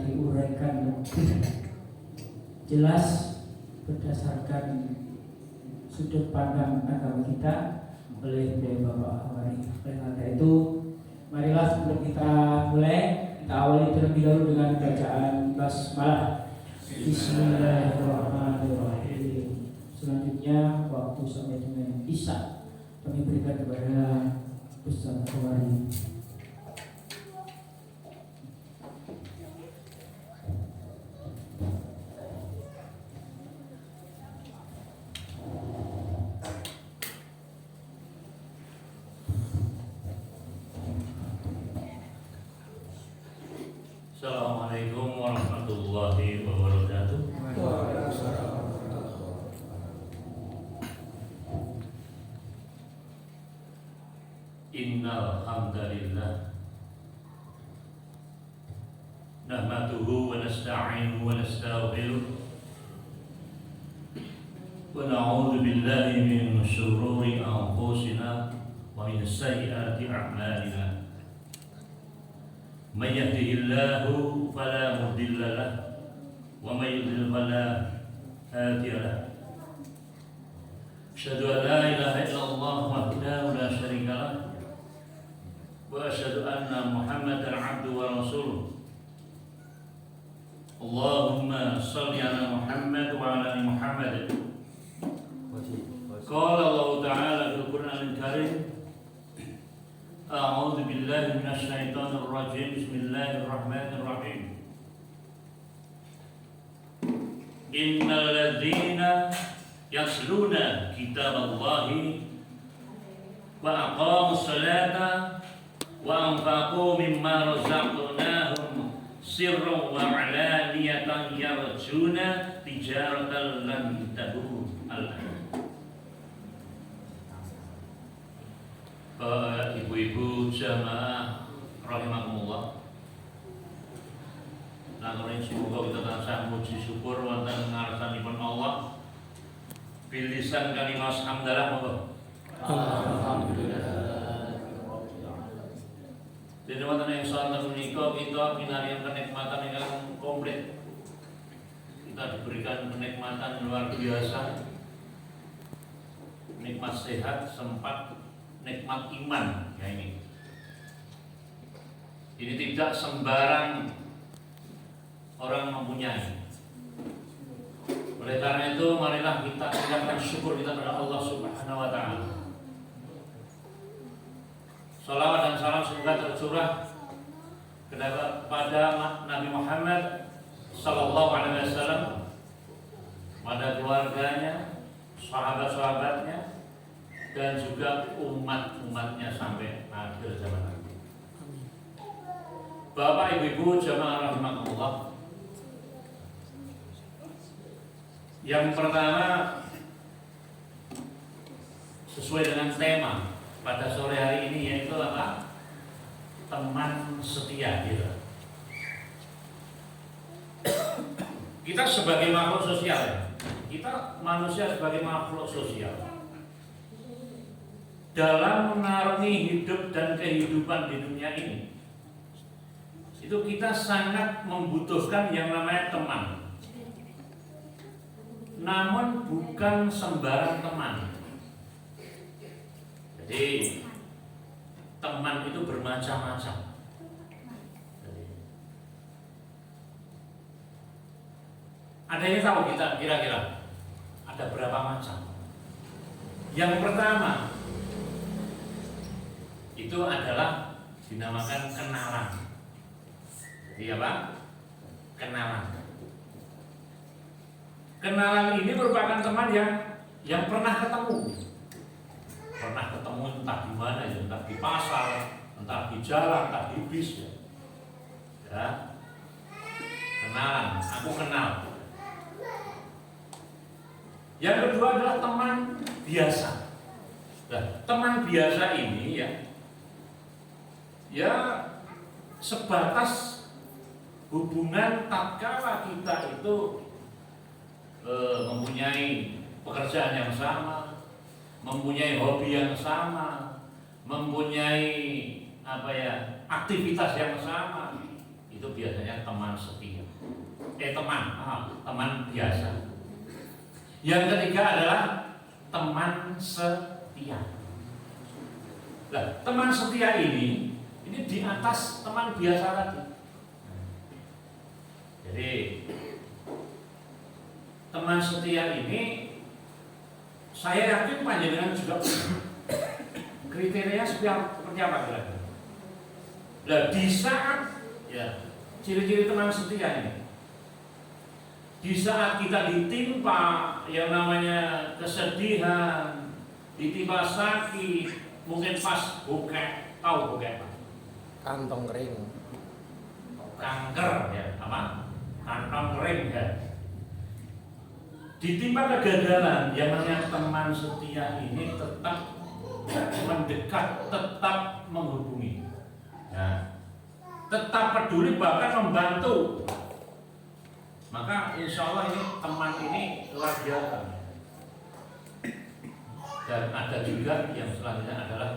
diuraikan lebih jelas berdasarkan sudut pandang agama kita oleh Bapak Ahwari. Oleh karena itu, marilah sebelum kita mulai, kita awali terlebih dahulu dengan bacaan basmalah. Bismillahirrahmanirrahim. Selanjutnya waktu sampai dengan Isya kami berikan kepada Ustaz Ahwari. Assalamualaikum warahmatullahi wabarakatuh. Innal hamdalillah nahmaduhu wa nasta'inuhu wa nastaghfiruh wa na'udzu billahi min shururi anfusina wa min sayyiati a'malina. Man yahdihillahu fala mudilla lahu wa man yudlil fala hadiya lahu. Asyhadu an la ilaha illallah wahdahu la syarika lahu wa asyhadu anna Muhammadan abduhu wa rasuluh. Allahumma shalli ala Muhammad wa ala ali Muhammad. Qala Allah Ta'ala fil Qur'anil Karim, A'udzu billahi minasy syaithanir rajim. Bismillahirrahmanirrahim. Innal ladzina yasluna kitaballahi wa aqamus salata wa anfaqu mimma razaqnahum sirran wa 'alaniyatan yarjuna tijaratan lan tabur. Ibu-ibu jamaah rahimakumullah, nanging semoga kita tansah muji syukur wonten ngarsanipun Allah bilisan kalimat hamdalah monggo. Alhamdulillah. Dene wonten ing sonten menika kita pinarian kenikmatan ingkang komplit. Kita diberikan kenikmatan luar biasa. Nikmat sehat, sempat, nikmat iman ya ini. Ini tidak sembarang orang mempunyai. Oleh karena itu, marilah kita panjatkan syukur kita kepada Allah Subhanahu wa Ta'ala. Salawat dan salam semoga tercurah kepada Nabi Muhammad Sallallahu Alaihi Wasallam, pada keluarganya, sahabat-sahabatnya, dan juga umat-umatnya sampai akhir zaman nanti. Bapak Ibu jamaah rahimakumullah, yang pertama sesuai dengan tema pada sore hari ini, yaitu apa? Teman setia gitu. Kita sebagai makhluk sosial, kita manusia sebagai makhluk sosial, dalam mengarungi hidup dan kehidupan di dunia ini, itu kita sangat membutuhkan yang namanya teman. Namun bukan sembarang teman. Jadi teman itu bermacam-macam. Ada yang tahu kita kira-kira ada berapa macam? Yang pertama itu adalah dinamakan kenalan. Jadi apa? Kenalan. Kenalan ini merupakan teman yang pernah ketemu. Pernah ketemu entah di mana ya, entah di pasar, entah di jalan, entah di bis ya. Ya. Kenalan, aku kenal. Yang kedua adalah teman biasa. Nah, teman biasa ini ya sebatas hubungan tatkala kita itu mempunyai pekerjaan yang sama, mempunyai hobi yang sama, mempunyai aktivitas yang sama, itu biasanya teman setia. teman biasa. Yang ketiga adalah teman setia. Nah, teman setia ini di atas teman biasa tadi. Jadi teman setia ini saya yakin panjenengan juga kriteria seperti apa kira-kira. Nah, di saat ya ciri-ciri teman setia ini, di saat kita ditimpa yang namanya kesedihan, ditimpa sakit, mungkin pas bokeh, tahu bokeh apa? Kantong kering. Kanker ya, apa? Kantong kering ya. Ditimpa kegagalan, yang namanya teman setia ini tetap mendekat, tetap menghubungi, ya, tetap peduli, bahkan membantu. Maka insya Allah ini teman ini luar biasa. Dan ada juga yang selanjutnya adalah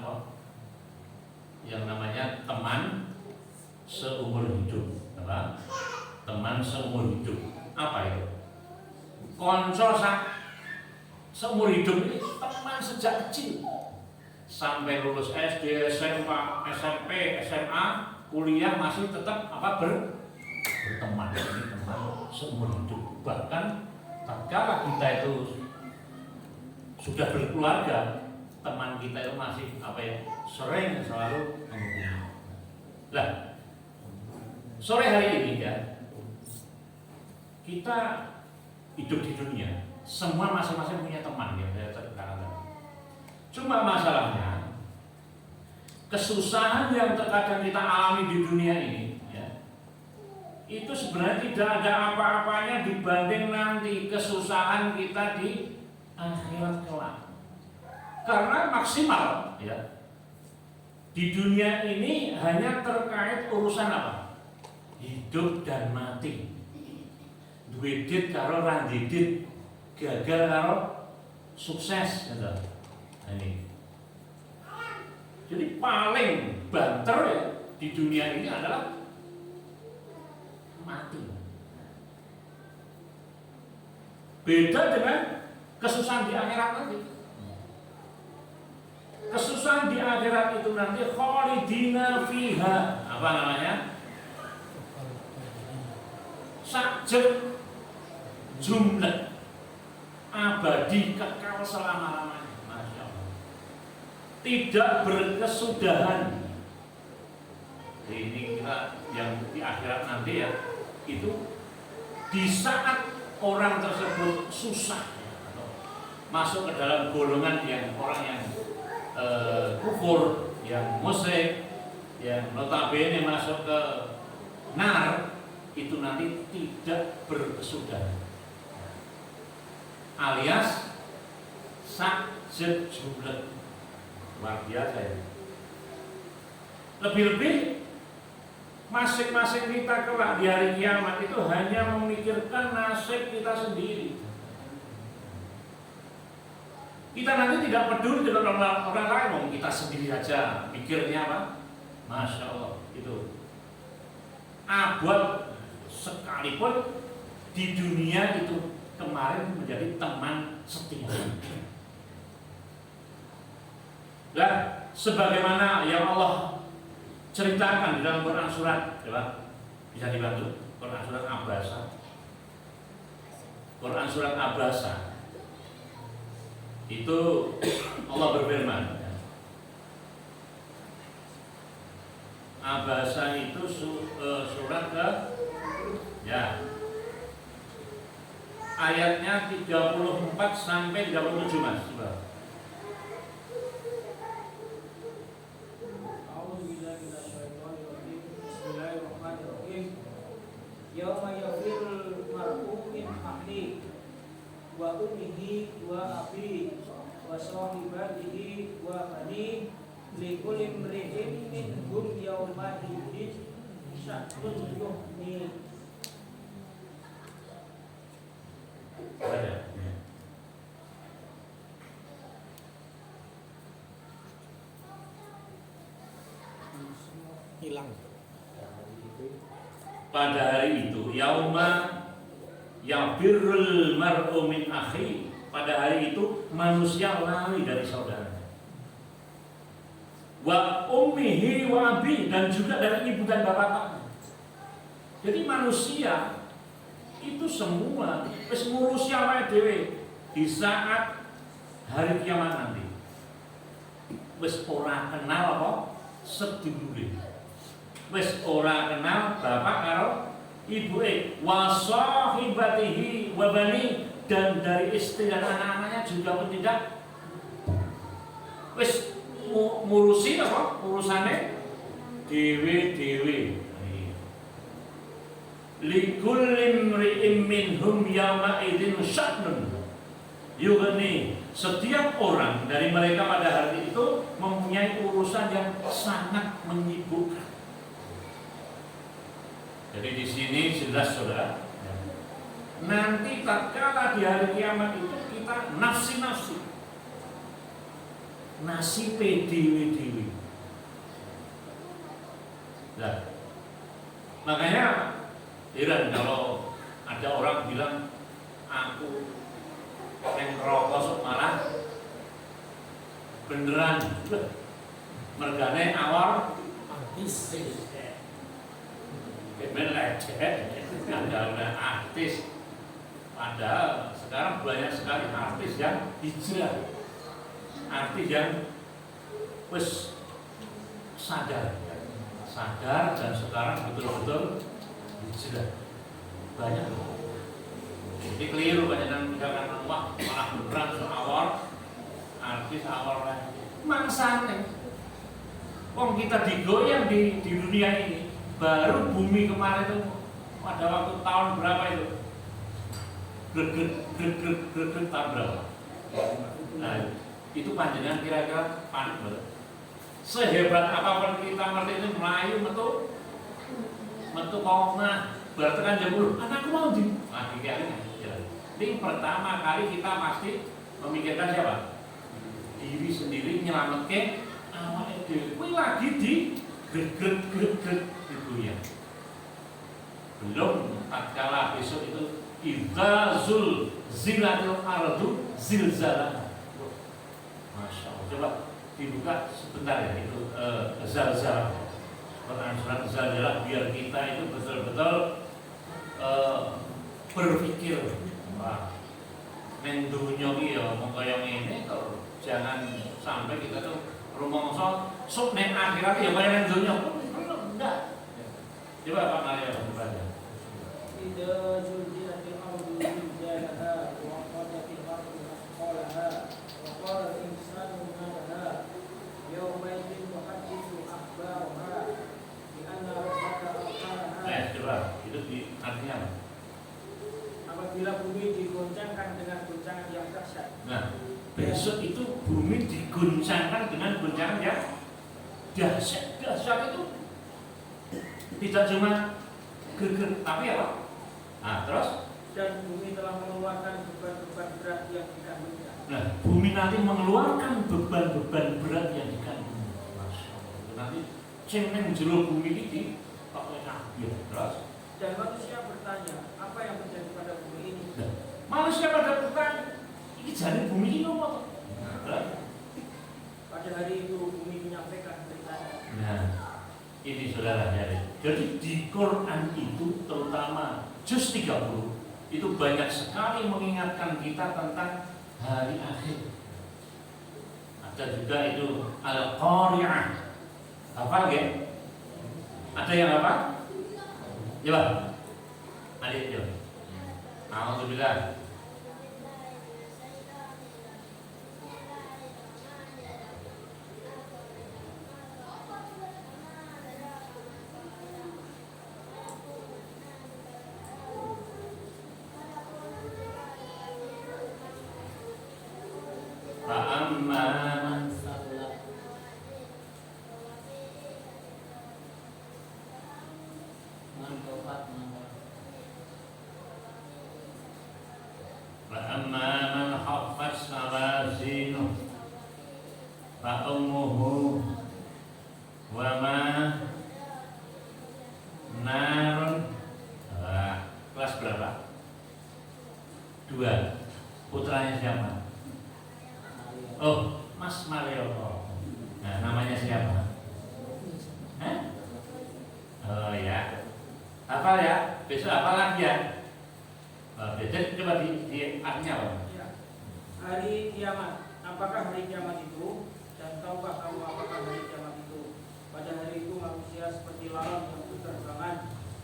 yang namanya teman seumur hidup. Apa? Teman seumur hidup. Apa itu? Konco seumur hidup ini teman sejak kecil sampai lulus SD, SMA, SMP, SMA, kuliah masih tetap berteman. Ini teman seumur hidup. Bahkan tatkala kita itu sudah berkeluarga, teman kita itu masih sering selalu menghubungi. Lah, sore hari ini ya, kita hidup di dunia, semua masing-masing punya teman ya, saya katakan. Cuma masalahnya kesusahan yang terkadang kita alami di dunia ini ya, itu sebenarnya tidak ada apa-apanya dibanding nanti kesusahan kita di akhirat kelak. Karena maksimal ya, di dunia ini hanya terkait urusan apa? Hidup dan mati. Duwe dit karo ra dit, gagal karo sukses gitu. Ini. Jadi paling banter ya di dunia ini adalah mati. Beda dengan kesusahan di akhirat nanti. Kesusahan di akhirat itu nanti khalidina fiha, apa namanya? Sajek jumlah abadi kekal selama-lamanya. Masya Allah. Tidak berkesudahan. Ini kita yang di akhirat nanti ya, itu di saat orang tersebut susah atau masuk ke dalam golongan yang orang yang kufur, yang musyrik, yang notabene masuk ke nar, itu nanti tidak berkesudahan. Alias sakjet jumlah, luar biasa ya. Lebih-lebih masing-masing kita kelak di hari kiamat itu hanya memikirkan nasib kita sendiri. Kita nanti tidak peduli dengan orang lain, kita sendiri saja mikirnya apa? Masya Allah, itu abad sekalipun di dunia itu kemarin menjadi teman setia. Nah, sebagaimana yang Allah ceritakan di dalam Quran surat, coba bisa dibantu, Quran surat Abasa. Quran surat Abasa itu Allah berfirman. Abasa itu surat ke ya ayatnya 34 sampai 37 Mas. Coba. Bismillahirrahmanirrahim. Yauma yafirul mar'u min ahli wa ummihi wa abihi wa sahibatihi wa banihi likulli imri'in minhum yawma idin sya'nun yughni. Hilang. Pada hari itu yauma Ya birrul mar'u min akhi. Pada hari itu manusia lari dari saudaranya. Wa ummihi wa abi, dan juga dari ibu dan bapaknya. Jadi manusia itu semua wis ngurusi awake dhewe di saat hari kiamat nanti. Wis ora kenal apa sedulure. Wis ora kenal bapak karo ibuke, wa sahibatihi wa bani, dan dari istri dan anak-anaknya juga pun tidak. Wis ngurusi apa urusane dewe-dewe. Likulli imri'in minhum yawma idzin sya'nun yughni. Setiap orang dari mereka pada hari itu mempunyai urusan yang sangat menyibukkan. Jadi di sini jelas saudara, nanti tatkala di hari kiamat itu kita nafsi-nafsi, nasibe dewe-dewe. Nah, makanya heran kalau ada orang bilang aku yang rokok malah beneran mergane awal artis kemen lecet ada artis, padahal sekarang banyak sekali artis yang hijrah, artis yang wis sadar dan sekarang betul-betul hijrah banyak. Jadi keliru banyak yang misalkan wah malah beneran awal artis awal mangsane. Wong kita digoyang di dunia ini. Baru bumi kemarin itu pada waktu tahun berapa itu? Greget tahun berapa? Nah, itu panjenengan kira-kira panik banget. Sehebat apapun kita ngerti ini Melayu metu koma berarti kan jam 10 anakku mau di ini pertama kali kita pasti memikirkan siapa? Diri sendiri nyelametke awake dhewe. Kuwi lagi di greget ibunya. Belum tatkala besok itu idza zilatil ardu zilzalaha. Masya Allah. Coba dibuka sebentar ya itu zalzalah. Surat zalzalah biar kita itu betul-betul berpikir wah neng dunya iki ya mung kaya ngene to, jangan sampai kita tuh rumangsa sok neng akhirat ya kaya neng dunya. Enggak. Coba Pak Mario baca. Idza zulzilatil ardu zilzalaha wa qalatil ardu asqalaha wa qala al-insanu ma laha yawma idzin tuhaddithu akhbaraha bi anna rabbaka awhalaha. Coba itu di artinya apa? Apabila bumi digoncangkan dengan goncangan yang dahsyat. Nah, besok itu bumi diguncangkan dengan goncangan yang dahsyat. Dahsyat itu tidak cuma geger, tapi apa? Nah, terus? Dan bumi telah mengeluarkan beban-beban berat yang dikandungnya. Nah, bumi nanti mengeluarkan beban-beban berat yang dikandungnya. Masya Allah. Nanti cengeng jero bumi ini pakai kabir. Terus? Dan manusia bertanya, apa yang terjadi pada bumi ini? Nah, manusia pada bertanya, ini jadi bumi ini apa? Nah, pada hari itu bumi menyampaikan beritanya. nah, ini saudara jadi di Quran itu terutama juz 30 itu banyak sekali mengingatkan kita tentang hari akhir. Ada juga itu Al-Qari'ah. Hafal nggih? Ada yang apa? Coba. Adik coba. Alhamdulillah. Fa'amman Salat. Manfaat. Dua. Putranya siapa? Oh, Mas Mario. Nah, namanya siapa? Hah? Oh ya. Hafal ya? Besok hafal lagi ya. Jadi coba di artinya apa? Ya. Hari kiamat. Apakah hari kiamat itu? Dan tahukah kamu apakah hari kiamat itu? Pada hari itu manusia seperti lalat yang berterbangan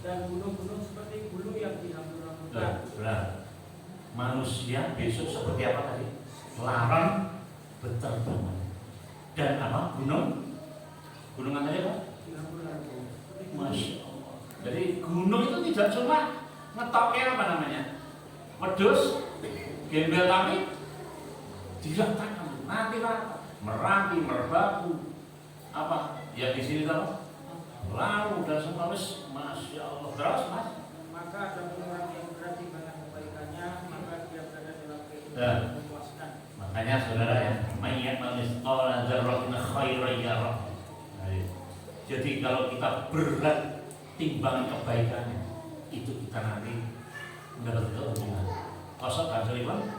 dan gunung-gunung seperti bulu yang dihambur-hamburkan. Benar. Manusia besok seperti apa tadi? Laran berterbangan. Dan apa? Gunung? Gunung apa ya, Pak? Dihambur-hamburkan. Masya Allah. Jadi gunung itu tidak cuma ngetoknya apa namanya? Medus, gembel kami, diratakan, nanti rata, Merapi, Merbabu, apa? Ya di sini tahu, lalu dan semua wis, Masya Allah. Terus Mas? Maka ada orang yang berarti banyak kebaikannya, maka dia berada dalam kehidupan Ya. yang memuaskan. Makanya saudara ya, mayat manis qala dzarratin khairan yarah. Jadi kalau kita berat timbangan kebaikannya, itu kita nanti mendapat keuntungan. Kosong kan Sulaiman?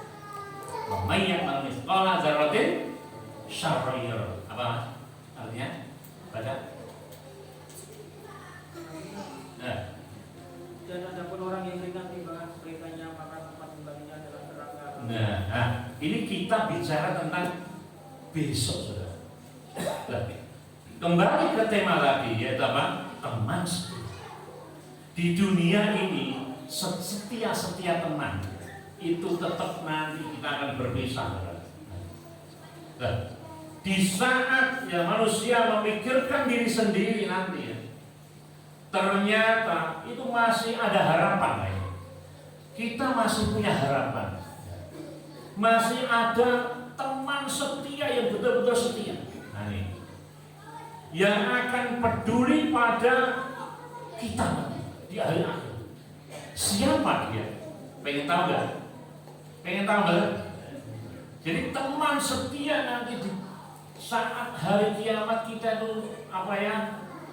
Mayat manis qala dzarratin syarran yarah. Apa artinya? Baca. Nah, Dan ada pun orang yang ringan timbangan kebaikannya, maka tempat kembalinya adalah neraka. nah, ini kita bicara tentang besok, saudara. Nah, kembali ke tema tadi, yaitu apa? Teman setia. Di dunia ini, setia teman itu tetap nanti kita akan berpisah, saudara. Nah, di saat ya manusia memikirkan diri sendiri nanti ya, ternyata itu masih ada harapan ya. Kita masih punya harapan. Masih ada teman setia yang betul-betul setia. Nah, ini yang akan peduli pada kita di hari akhir. Siapa dia? Pengen tahu nggak? Pengen tahu nggak? Jadi teman setia nanti di saat hari kiamat kita itu apa ya?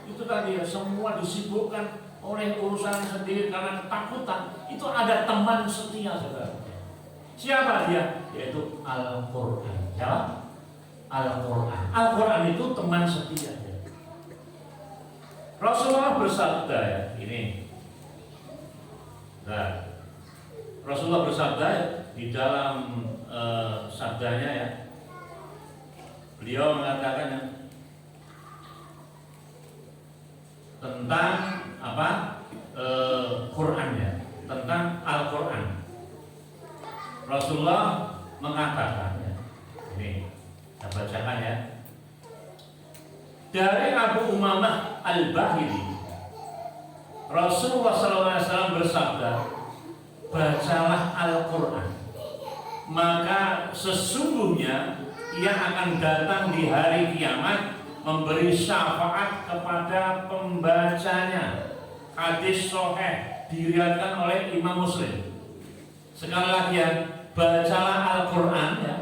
Itu tadi ya, semua disibukkan oleh urusan sendiri karena ketakutan. Itu ada teman setia, saudara. Siapa dia? Yaitu Al-Quran. Siapa? Al-Quran. Al-Quran itu teman setia. Rasulullah bersabda ya, ini. Nah, Rasulullah bersabda di dalam sabdanya ya. Beliau mengatakan yang tentang apa? Quran ya, tentang Al-Quran. Rasulullah mengatakan ya, ini saya bacakan ya, dari Abu Umamah Al-Bahili, Rasulullah SAW bersabda, bacalah Al-Quran, maka sesungguhnya ia akan datang di hari kiamat memberi syafaat kepada pembacanya. Hadis sahih diriwayatkan oleh Imam Muslim. Sekali lagi ya, bacalah Al-Quran ya,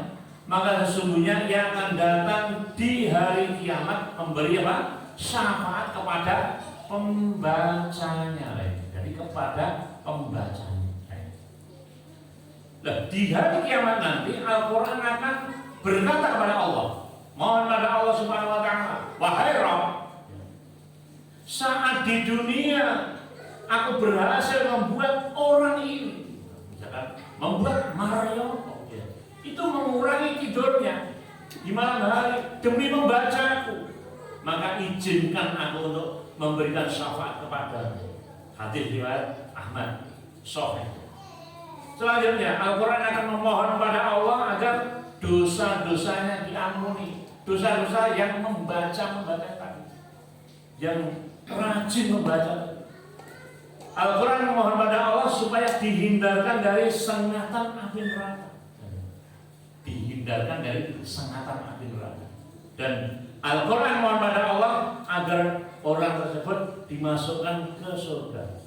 maka sesungguhnya ia akan datang di hari kiamat memberi apa? Syafaat kepada pembacanya. Jadi kepada pembacanya. Nah, di hari kiamat nanti Al-Quran akan berkata kepada Allah, mohon pada Allah Subhanahu wa Ta'ala, wahai Rabb, saat di dunia aku berhasil membuat orang ini, misalkan membuat Mario, itu mengurangi tidurnya di malam hari demi membacaku, maka izinkan aku untuk memberikan syafaat kepadamu. Hadis riwayat Ahmad Sahih. Selanjutnya Al-Quran akan memohon kepada Allah agar dosa-dosanya diampuni, dosa-dosa yang membaca tadi, yang rajin membaca. Al-Quran memohon pada Allah supaya dihindarkan dari sengatan api neraka, dihindarkan dari sengatan api neraka. Dan Al-Quran mohon pada Allah agar orang tersebut dimasukkan ke surga.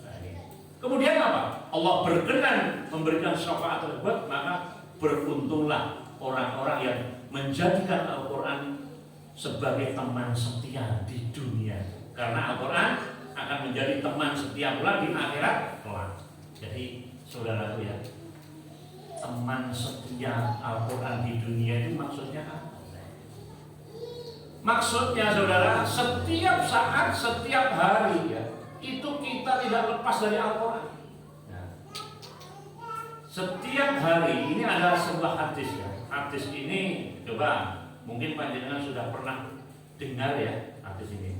Kemudian apa? Allah berkenan memberikan syafaat tersebut, maka beruntunglah orang-orang yang menjadikan Al-Quran sebagai teman setia di dunia. Karena Al-Quran akan menjadi teman setia pula di akhirat kelak. Jadi saudaraku ya, teman setia Al-Quran di dunia itu maksudnya apa? Maksudnya saudara, setiap saat, setiap hari ya, itu kita tidak lepas dari Al-Quran. Ya. Setiap hari, ini adalah sebuah hadis ya. Hadis ini, coba mungkin panjenengan sudah pernah dengar ya hadis ini.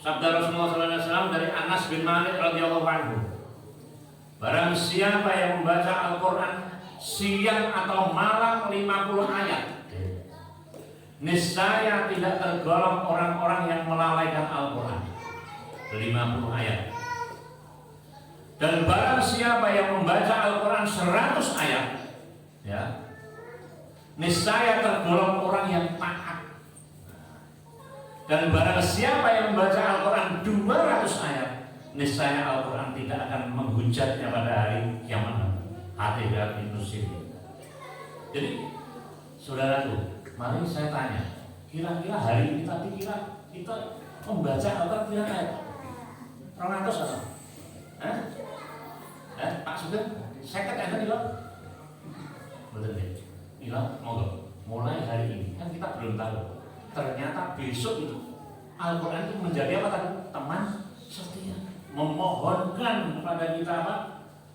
Sabda Rasulullah SAW dari Anas bin Malik radhiyallahu anhu. Barang siapa yang membaca Al-Quran siang atau malam 50 ayat, niscaya tidak tergolong orang-orang yang melalaikan Al-Quran. 50 ayat. Dan barang siapa yang membaca Al-Quran 100 ayat, ya, niscaya tergolong orang yang taat. Dan barang siapa yang membaca Al-Quran 200 ayat, niscaya Al-Quran tidak akan menghujatnya pada hari kiamat. Hati-hati Ibnu Sirin. Jadi, saudaraku, mari saya tanya, kira-kira hari ini tadi kita membaca Al-Quran kira-kira ayat 200 atau? Pak Sugeng, saya katakan ini loh. Betul ya? Ini monggo. Mulai hari ini kan kita belum tahu. Ternyata besok itu Al-Quran itu menjadi apa tadi? Teman setia. Memohonkan kepada kita apa?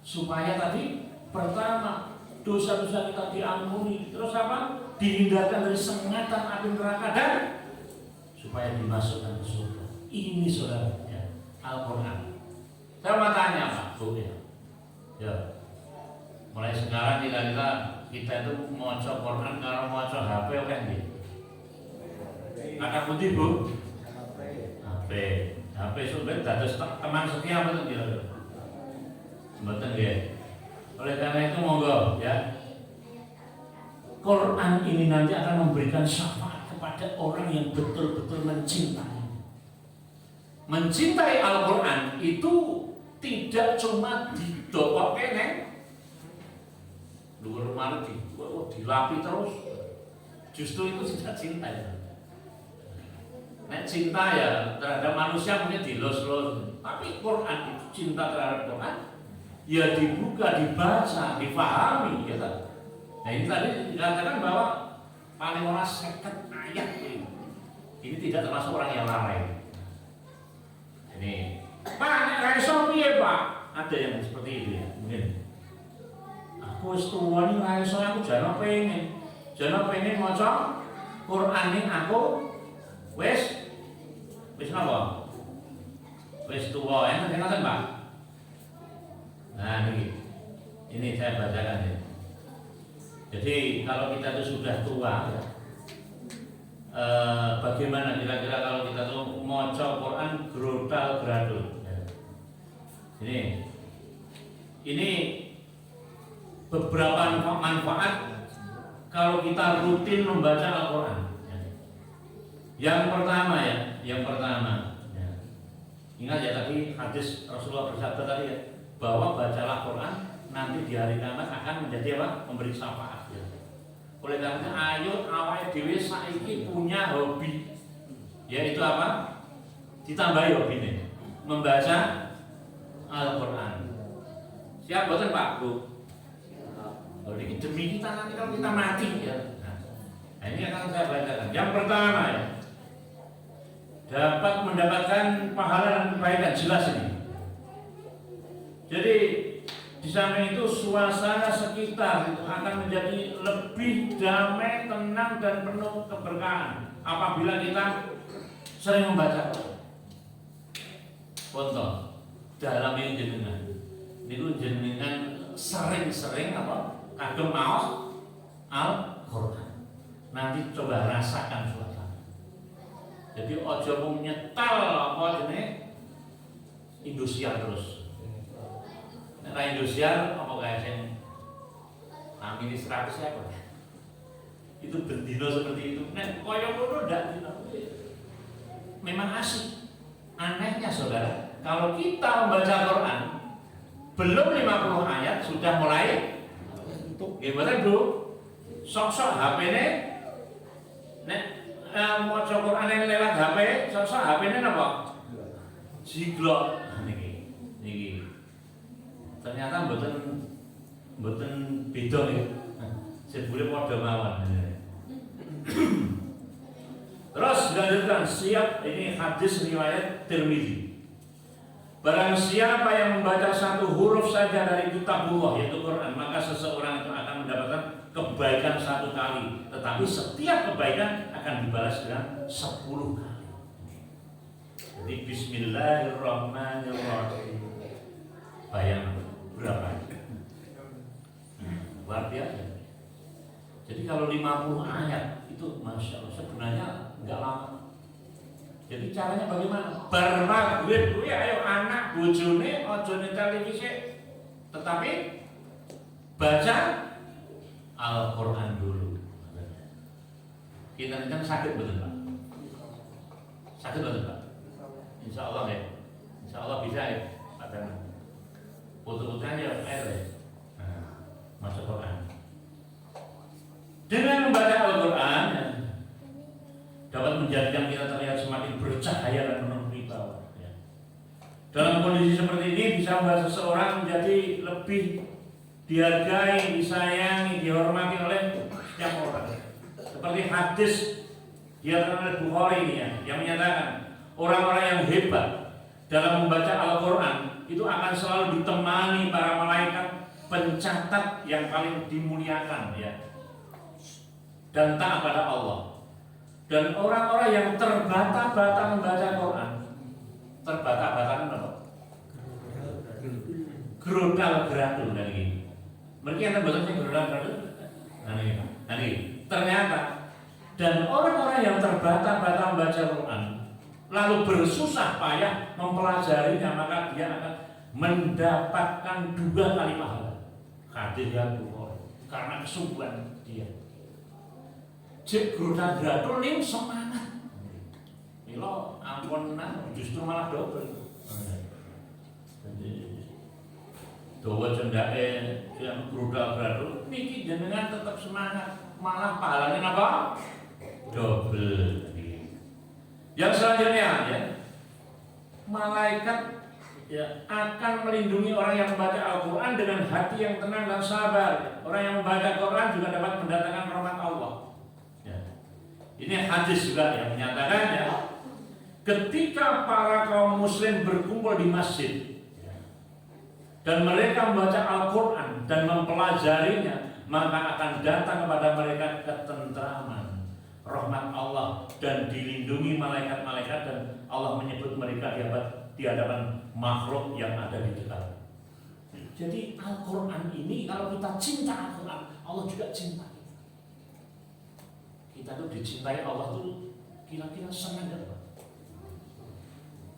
Supaya tadi pertama dosa-dosa kita diampuni, terus apa? Dihindarkan dari sengatan api neraka dan supaya dimasukkan ke surga. Ini saudara ya, Al-Quran. Saya mau tanya Pak Bu ya. Mulai sekarang kita itu mau Quran kalau mau HP oke nih. Ada putih Bu? HP sudah dados teman setia betul kira-kira. Betul ya. Oleh karena itu monggo ya. Quran ini nanti akan memberikan syafaat kepada orang yang betul-betul mencintai. Mencintai Al-Quran itu tidak cuma didokok kene, luar mana dilapi terus. Justru itu tidak cinta ya. Nek cinta ya terhadap manusia mungkin dilus-lus, tapi Quran itu cinta terhadap Quran ya dibuka, dibaca, difahami ya. Nah ini tadi dikatakan bahwa paling ora 50 ayat ini tidak termasuk orang yang lalai. Ini Pak, nek ra iso piye Pak? Ada yang seperti itu ya mungkin. Aku wis tuwa ning ra iso, aku jane pengen maca Quran ning aku wis napa? Wis tuwa, enten ngoten, Pak. Nah, ini saya bacakan ya. Jadi kalau kita itu sudah tua ya, bagaimana kira-kira kalau kita tuh maca Quran grotal gradul ya. Ini beberapa manfaat kalau kita rutin membaca Al-Quran. Yang pertama ya. Ingat ya tadi hadis Rasulullah bersabda tadi ya, bahwa bacalah Quran nanti di hari kiamat akan menjadi apa? Memberi syafaat ya. Oleh karena itu ayo awake dhewe saiki punya hobi, yaitu apa? Ditambahi hobi ini, membaca Al-Quran. Siap boten Pak Bu? Ini demi kita nanti kalau kita mati ya. Nah, ini akan saya bacakan. Yang pertama ya, dapat mendapatkan pahala dan kebaikan, jelas ini. Jadi di samping itu suasana sekitar itu akan menjadi lebih damai, tenang dan penuh keberkahan apabila kita sering membaca. Contoh dalam yang jenengan, niku jenengan sering-sering apa? Kagem maos Al-Quran. Nanti coba rasakan suasana. Jadi ojo mung nyetel apa jenenge Indosiar terus. Nek Indosiar apa kayak sing namine 100 ya kok. Itu bendino seperti itu. Nek koyo ngono ndak dino. Memang asik. Anehnya saudara, kalau kita membaca Quran belum 50 ayat sudah mulai gimana Bu? Sok-sok HP-ne nek maca Quran yang lewat HP, sok-sok HP-ne napa? Jiglok niki. Ternyata mboten mboten beda nggih. Jebule padha mawon. Terus dilanjutkan, siap, ini hadis riwayat Tirmidzi. Barang siapa yang membaca satu huruf saja dari kitabullah yaitu Quran, maka seseorang itu akan mendapatkan kebaikan 1 kali, tetapi setiap kebaikan akan dibalas dengan 10 kali. Jadi Bismillahirrahmanirrahim. Bayang berapa? Luar biasa. Jadi kalau 50 ayat itu Masya Allah sebenarnya nggak lama. Jadi caranya bagaimana? Bar maghrib kuwi ayo anak bojone aja nang televisi, tetapi baca Al-Qur'an dulu. Kita kan sakit betul Pak. Sakit betul Pak. Insya Allah ya. Insya Allah bisa ya Pak Dana. Foto-fotonya air ya. Nah, masuk Quran. Dengan membaca Al-Qur'an dapat menjadikan kita terlihat semakin bercahaya dan penuh wibawa. Ya. Dalam kondisi seperti ini bisa membuat seseorang menjadi lebih dihargai, disayangi, dihormati oleh setiap orang. Seperti hadis diriwayatkan oleh Bukhari ini ya, yang menyatakan orang-orang yang hebat dalam membaca Al-Qur'an itu akan selalu ditemani para malaikat pencatat yang paling dimuliakan ya, dan taat pada Allah. Dan orang-orang yang terbata-bata membaca Quran, terbata-bata apa? Gerodal-geradul dan ini. Mereka yang terbata gerodal-geradul. Nah ini, ternyata dan orang-orang yang terbata-bata membaca Quran lalu bersusah payah mempelajarinya, maka dia akan mendapatkan 2 kali pahala. Hadis yang Bukhari karena kesungguhan dia. Cek gerodal-geradul ning semangat. Mila ampun justru malah double. Dawa cendake yang gerodal-geradul niki jenengan tetap semangat, malah pahalanya apa? Double. Yang selanjutnya ya, malaikat ya akan melindungi orang yang membaca Al-Qur'an dengan hati yang tenang dan sabar. Orang yang membaca Quran juga dapat mendatangkan rahmat Allah. Ini hadis juga yang menyatakan ya, ketika para kaum muslim berkumpul di masjid dan mereka membaca Al-Quran dan mempelajarinya, maka akan datang kepada mereka ketentraman, rahmat Allah, dan dilindungi malaikat-malaikat, dan Allah menyebut mereka di hadapan makhluk yang ada di dekat. Jadi Al-Quran ini kalau kita cinta Al-Quran, Allah juga cinta. Kita tuh dicintai Allah tuh kira-kira senang gak Pak?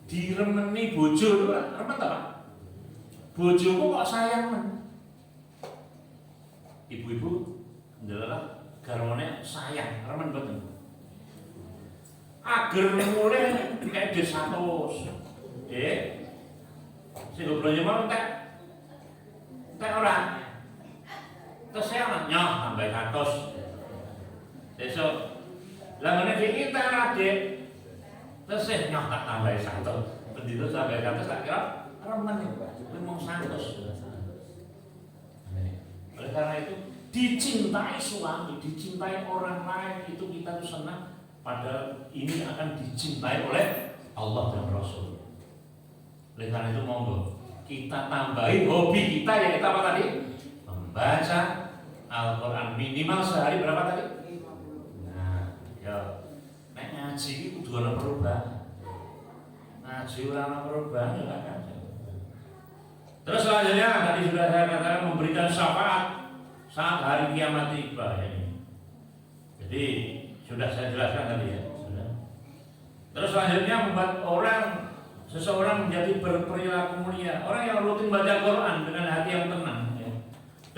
Diremeni bojo tuh remen tak Pak? Bojoku kok sayang men? Ibu-ibu adalah garwane sayang, remen betul. Agar mulai kayak desatos, sing belanja mau entek orang, terus saya nyoh tambah 100. Besok, langganan kita adik, terus nyoh tak tambah 100, begitu sampai 100 tak kira remen memang 100. Oleh karena itu dicintai suami, dicintai orang lain itu kita tuh senang, padahal ini akan dicintai oleh Allah dan Rasul. Oleh karena itu monggo kita tambahin hobi kita yaitu apa tadi? Membaca Al-Quran minimal sehari berapa tadi? Ya, nek ngaji itu kudu ana perubahan. Ngaji ora ana perubahan ya kan. Terus selanjutnya tadi sudah saya katakan memberikan syafaat saat hari kiamat tiba ini. Jadi sudah saya jelaskan tadi ya. Sudah. Terus selanjutnya membuat seseorang menjadi berperilaku mulia. Orang yang rutin baca Quran dengan hati yang tenang ya,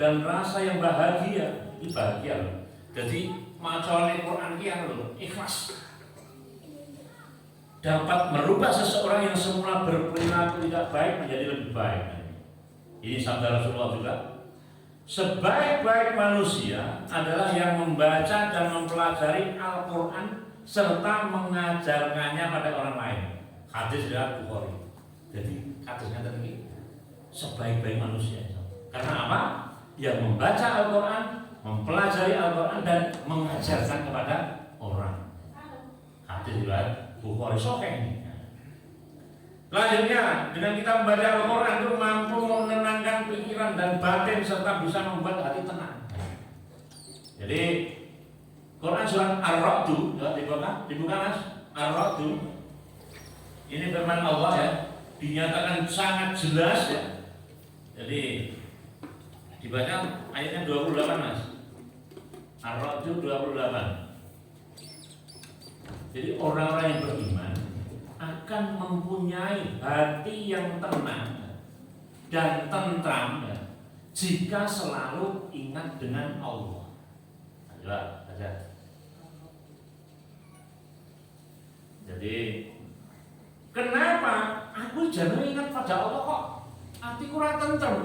dan rasa yang bahagia, ini bahagia loh. Jadi macane Quran ki anu ikhlas dapat merubah seseorang yang semula berperilaku tidak baik menjadi lebih baik. Ini sabda Rasulullah juga. Sebaik-baik manusia adalah yang membaca dan mempelajari Al-Quran serta mengajarkannya pada orang lain. Hadis dari Bukhari. Jadi hadisnya tadi sebaik-baik manusia. Karena apa? yang membaca Al-Quran, mempelajari Al-Quran dan mengajarkan kepada orang. Hadis riwayat Bukhari Sahih ini. Selanjutnya, dengan kita membaca Al-Quran itu mampu menenangkan pikiran dan batin serta bisa membuat hati tenang. Jadi Quran surat Ar-Ra'd, dibuka Mas, Ar-Ra'd. Ini firman Allah ya, dinyatakan sangat jelas ya. Jadi dibaca ayatnya 28 Mas. Ar-Ra'd 28. Jadi orang-orang yang beriman akan mempunyai hati yang tenang dan tentram ya, jika selalu ingat dengan Allah. Coba baca. Jadi kenapa aku jangan ingat pada Allah kok hati kurang tentram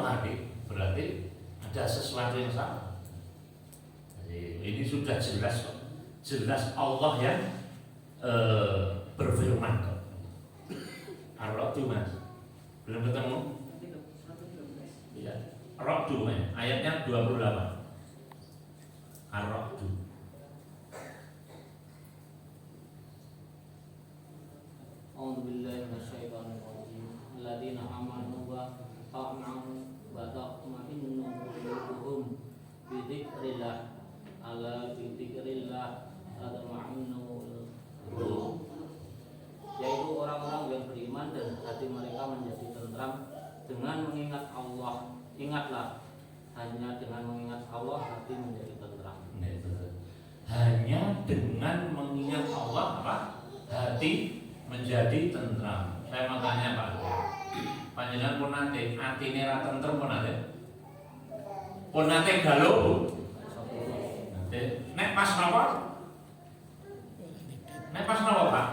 berarti ada sesuatu yang salah. Jadi ini sudah jelas kok. Jelas Allah yang berfirman kok. Ar-Ra'd Mas. Belum ketemu? Iya. Ar-Ra'd ayatnya 28. Ar-Ra'd. A'udzu billahi minasyaitonir rajim. Alladzina amanu wa ta'ma'u wa ta'ma'innu qulubuhum bi dzikrillah. Ala bi dzikrillah tatma'innu qulub. Yaitu orang-orang yang beriman dan hati mereka menjadi tentram dengan mengingat Allah. Ingatlah, hanya dengan mengingat Allah hati menjadi tentram. Hanya dengan mengingat Allah apa? Hati menjadi tentram. Saya mau tanya Pak, panjenengan pun nate atine ra tentrem pun nate? Pun nate galau? Nek pas napa? Nek pas napa Pak?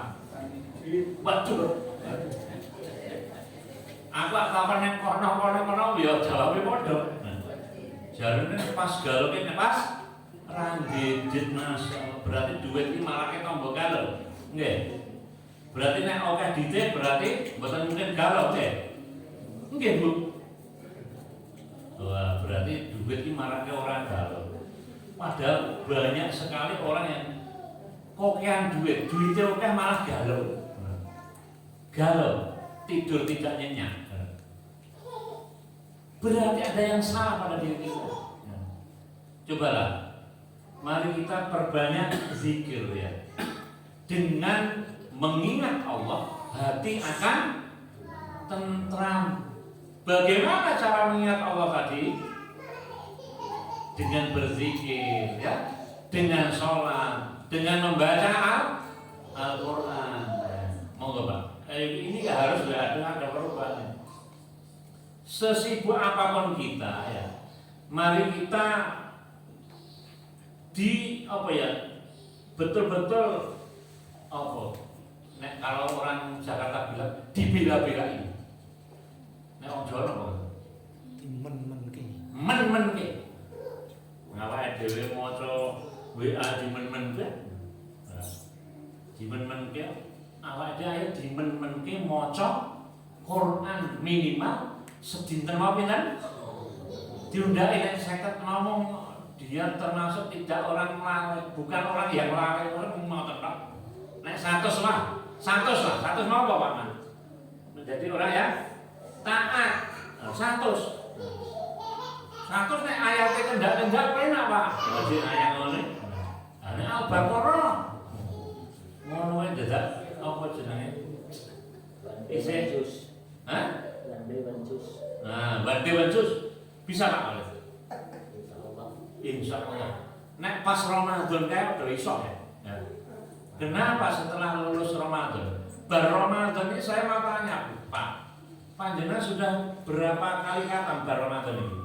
Waduh. Aku kapan nek kono ya jawabe padha. Jarene pas galau ki nek pas ra ndedit Mas. Berarti duit iki malah ketombo galau. Nggih. Berarti nek akeh dite berarti mboten mungkin galau teh. Nggih, Bu. Wah, berarti duit iki marake orang galau. Padahal banyak sekali orang yang kokean duitnya akeh malah galau. Galau, tidur tidak nyenyak. Berarti ada yang salah pada diri kita. Cobalah, mari kita perbanyak zikir ya. Dengan mengingat Allah, hati akan tentram. Bagaimana cara mengingat Allah tadi? Dengan berzikir ya, dengan sholat, dengan membaca Al-Quran. Monggo Pak. Ini nggak harus ada perubahan. Sesibuk apapun kita ya, mari kita betul-betul nek kalau orang Jakarta bilang dibela-belain. Nek orang Jawa apa? Men-men ki. Ngawake dhewe maca WA di men-men ki. Di men-men ki awake dhewe di men-men ki maca Quran minimal sedinten wae pinten? Diundaki nek 50 ngomong dia termasuk tidak orang lalai, bukan orang yang lalai, orang mau tetap. Nek 100 lah, 100 mau apa Pak Man? Menjadi orang yang taat. 100 nek ayatnya kendak-kendak penak Pak. Jadi ayat ngene. Ane Al-Baqarah. Ngono wae dadak apa jenenge? Jus. Hah? Jus. Nah, Bandewan Jus bisa Pak oleh. Insya Allah. Nek pas Ramadan kayak udah iso ya. Kenapa setelah lulus Ramadan? Bar Ramadan ini saya mau tanya, Pak. Panjenengan sudah berapa kali khatam bar Ramadan ini?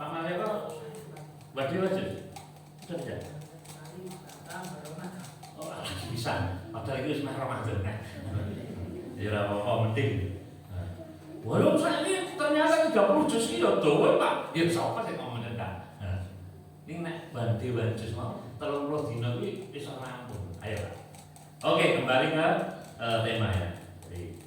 Pak Maleko, Wadi Wajib, sudah. Oh, bisa. Padahal itu semua Ramadan kan. Ya apa-apa penting. Walau saya ini ternyata 30 juz itu ya doa Pak. Ya siapa sih ngomong enggak. Ini nek Bandewan Jus mau 30 dina kuwi wis rampung. Ayo Pak. Oke, kembali ke tema ya. Jadi,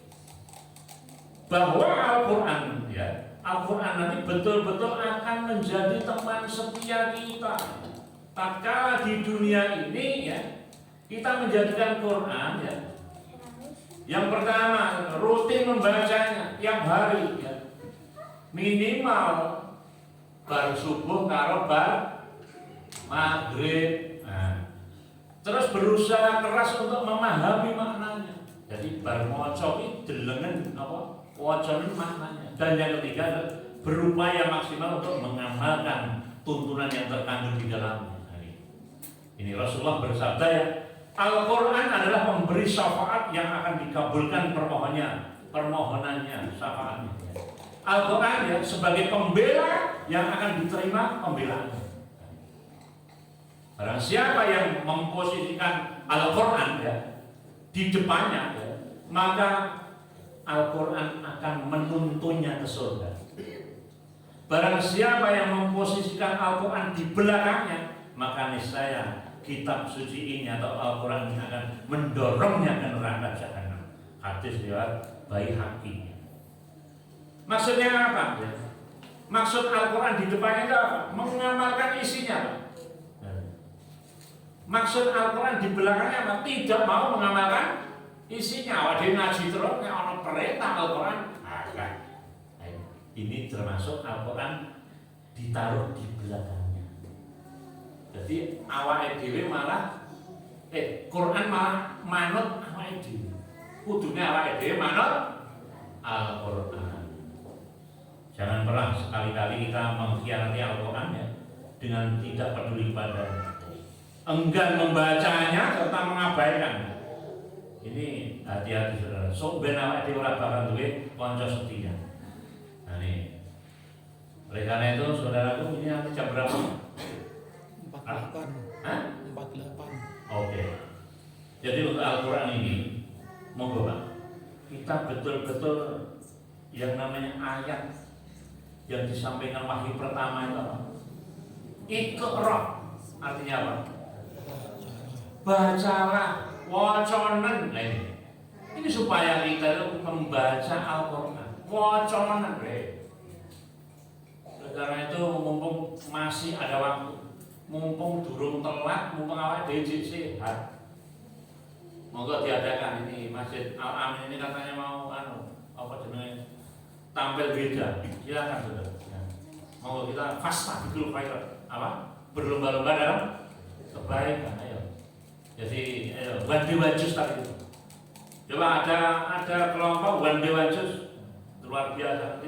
bahwa Al-Qur'an ya, Al-Quran nanti betul-betul akan menjadi teman setia kita. Tatkala di dunia ini ya, kita menjadikan Quran ya, yang pertama rutin membacanya tiap hari ya, minimal bar subuh karo bar maghrib. Nah, terus berusaha keras untuk memahami maknanya. Jadi bar maca iki delengen apa wacane maknanya. Dan yang ketiga berupaya maksimal untuk mengamalkan tuntunan yang terkandung di dalamnya. Nah, ini Rasulullah bersabda ya, Al-Quran adalah pemberi syafaat yang akan dikabulkan permohonannya, syafaatnya. Al-Quran ya sebagai pembela yang akan diterima pembelaannya. Barang siapa yang memposisikan Al-Quran ya di depannya ya, maka Al-Quran akan menuntunnya ke surga. Barang siapa yang memposisikan Al-Quran di belakangnya, maka niscaya kitab suci ini atau Al-Quran ini akan mendorongnya ke neraka jahanam. Hadis riwayat Baihaqi. Maksudnya apa? Maksud Al-Quran di depannya itu apa? Mengamalkan isinya. Maksud Al-Quran di belakangnya apa? Tidak mau mengamalkan isinya. Dia ngaji terus, kayak orang perintah Al-Quran. Ini termasuk Al-Quran ditaruh di belakangnya. Jadi awake dhewe malah Quran malah manut awake dhewe. Kudune awake dhewe manut Al-Quran. Jangan pernah sekali-kali kita mengkhianati Al-Quran ya, dengan tidak peduli padanya, enggan membacanya serta mengabaikan. Ini hati-hati saudara. Sok ben awake dhewe ora bakal duwe kanca setia. Nah ini, oleh karena itu saudaraku, ini nanti jam berapa? 48. Hah? 48. Oke. Jadi untuk Al-Quran ini, monggo Pak, kita betul-betul yang namanya ayat yang disampaikan wahyu pertama itu apa? Iqra, artinya apa? Bacalah, waconen. Nah ini supaya kita itu membaca Al-Quran, waconen. Karena itu mumpung masih ada waktu, mumpung durung telat, mumpung awake dhewe sehat, monggo diadakan ini Masjid Al-Amin ini katanya mau apa jenenge tampil beda. Silakan saudara. Ya. Monggo kita fasta dulu apa? Berlomba-lomba dalam kebaikan. Ayo. Jadi one day one juice tadi itu. Coba ada kelompok one day one juice luar biasa.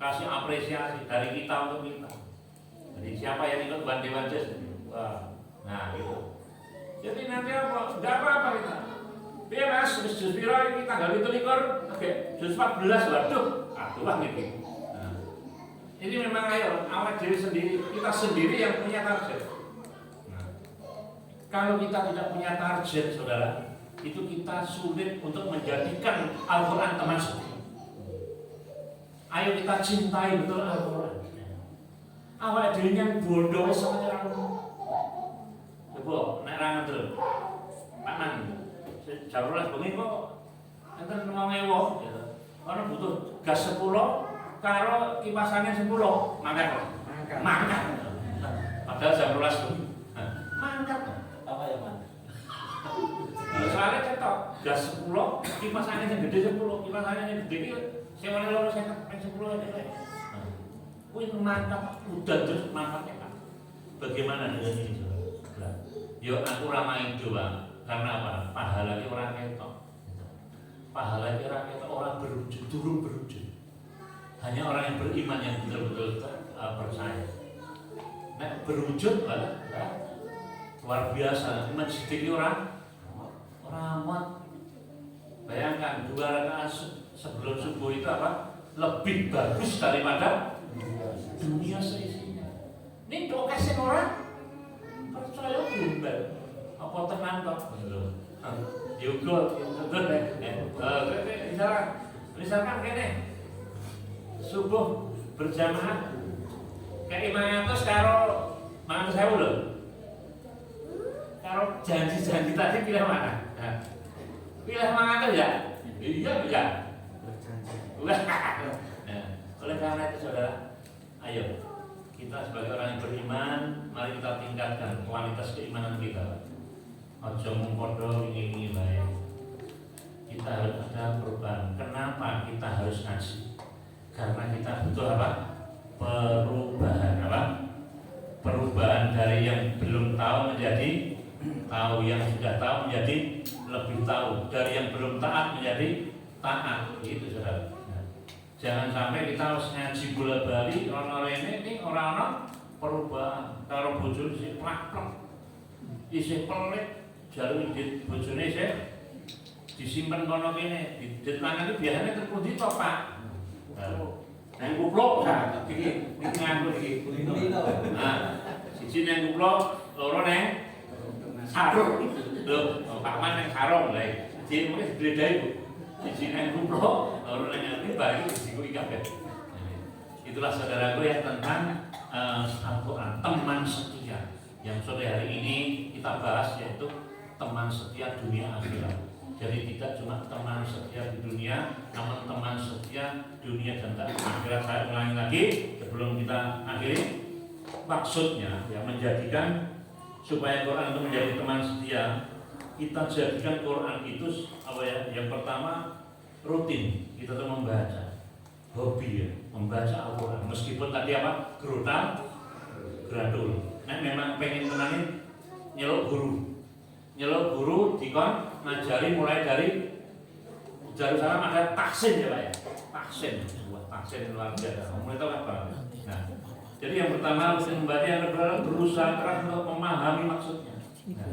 Kasih apresiasi dari kita untuk kita. Jadi siapa yang ikut one day one juice? Wah, nah gitu. Jadi nanti apa? Enggak apa-apa kita. Biar mas, jus piro ini tanggal 17, oke, jus 14, waduh, lah gitu. Nah, ini memang ayo, awak diri sendiri, kita sendiri yang punya target. Nah, kalau kita tidak punya target, saudara, itu kita sulit untuk menjadikan Al-Quran teman setia. Ayo kita cintai betul Al-Quran. Awak diri yang bodoh sama orang. Coba, naik rangan dulu, Pak Man. Jarulah bengi kok enten 2000 gitu. Orang butuh gas 10 karo kipasannya 10 mangkat. Padahal jam 12 bengi. Mangkat. Apa ya man? Soalnya cetok gas 10 kipasannya yang gede 10, kipasannya yang gede iki sewane loro 50 10 aja. Kuwi mangkat udah terus mangkatnya Pak. Bagaimana dengan ini saudara? Yo aku ramai doa. Karena apa? Pahala itu orang ketok. Pahala itu orang ketok, orang berwujud, turun berwujud. Hanya orang yang beriman yang betul-betul percaya. Nah, berwujud luar biasa. Iman sedikit orang amat. Bayangkan 2 rakaat sebelum subuh itu apa? Lebih bagus daripada dunia seisinya. Ini dokesnya orang percaya gombal. Apa tenan kok? Juga misalkan kene subuh berjamaah kayak 500 karo 500.000 lho. Karo janji-janji tadi pilih mana? Nah, pilih 500 ya? Iya ya. Oleh karena itu saudara, ayo kita sebagai orang yang beriman, mari kita tingkatkan kualitas keimanan kita. Ojo mung padha wingi-wingi bae. Kita harus ada perubahan. Kenapa kita harus ngaji? Karena kita butuh apa? Perubahan apa? Perubahan dari yang belum tahu menjadi tahu, yang sudah tahu menjadi lebih tahu, dari yang belum taat menjadi taat. Gitu saudara. Nah, jangan sampai kita harus ngaji bola-bali ono rene ini orang perubahan. Karo bojone sing plak-plek, isih pelit, jalur dit bojone isih disimpen kono kene, dit lanang iki biasane terpundi to, Pak? Nang kuplok kan, iki nganggo iki. Nah, siji nang kuplok, loro nang sarung. Lho, Pak Man nang sarung lha. Siji mung digledhahi, Bu. Siji nang kuplok, loro nang ngene bagi diku iki kabeh. Itulah saudaraku ya tentang Al-Quran, teman setia yang sore hari ini kita bahas, yaitu teman setia dunia akhirat. Jadi tidak cuma teman setia di dunia, namun teman setia dunia dan akhirat. Saya ulangi lagi sebelum kita akhiri, maksudnya ya menjadikan supaya Quran itu menjadi teman setia, kita jadikan Quran itu apa ya? Yang pertama rutin kita tuh membaca, hobi ya, membaca Al-Quran. Meskipun tadi apa? Gradul. Nah, memang pengen tenanin nyeluk guru dikon ngajari mulai dari Darussalam ada tahsin ya Pak ya. Tahsin luar biasa. Mulai tahu apa? Nah, jadi yang pertama harus membaca, yang kedua berusaha keras untuk memahami maksudnya. Nah,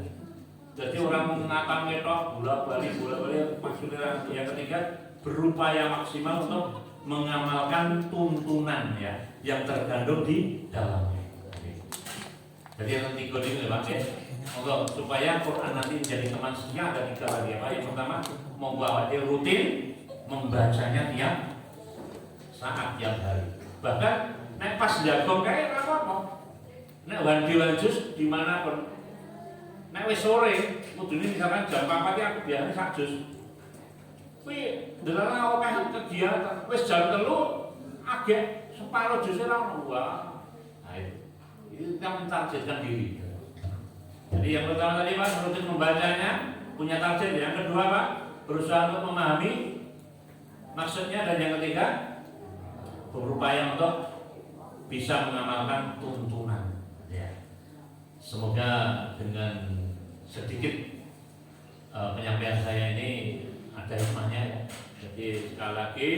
jadi orang mengatam ketok bola-balik maksudnya. Yang ketiga berupaya maksimal untuk mengamalkan tuntunan ya yang terkandung di dalamnya. Jadi yang ketiga ini Pak ya. Moga supaya Quran nanti menjadi teman setia, ada 3 lagi apa? Yang pertama, moga awak dia rutin membacanya tiap saat, tiap hari. Bahkan nek pas jagong kae ora apa-apa. Nek wandi-wanjus dimanapun. Nek wis sore, kudune misalkan jam 4 ya aku biasanya sak jus. Kuwi ndelala akeh kegiatan. Wis jam 3 agek separo jus ora ono. Nah itu yang mentargetkan diri. Jadi yang pertama tadi Pak, rutin membacanya, punya target. Yang kedua Pak, berusaha untuk memahami maksudnya. Dan yang ketiga, berupaya untuk bisa mengamalkan tuntunan ya. Semoga dengan sedikit penyampaian saya ini ada hikmahnya ya. Jadi sekali lagi,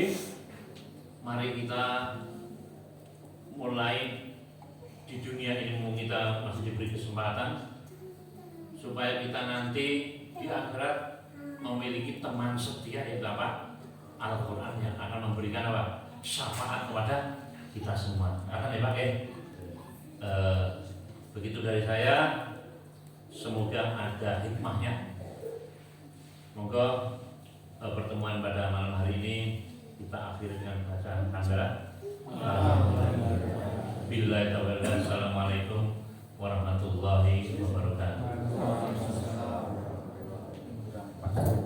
mari kita mulai di dunia ilmu kita masih diberi kesempatan supaya kita nanti di akhirat memiliki teman setia, yaitu apa? Al-Quran yang akan memberikan apa? Syafaat kepada kita semua. Akan ya Pak ya? Begitu dari saya. Semoga ada hikmahnya. Moga pertemuan pada malam hari ini kita akhiri dengan bacaan hamdalah. Billahi taufiq. Assalamualaikum warahmatullahi wabarakatuh.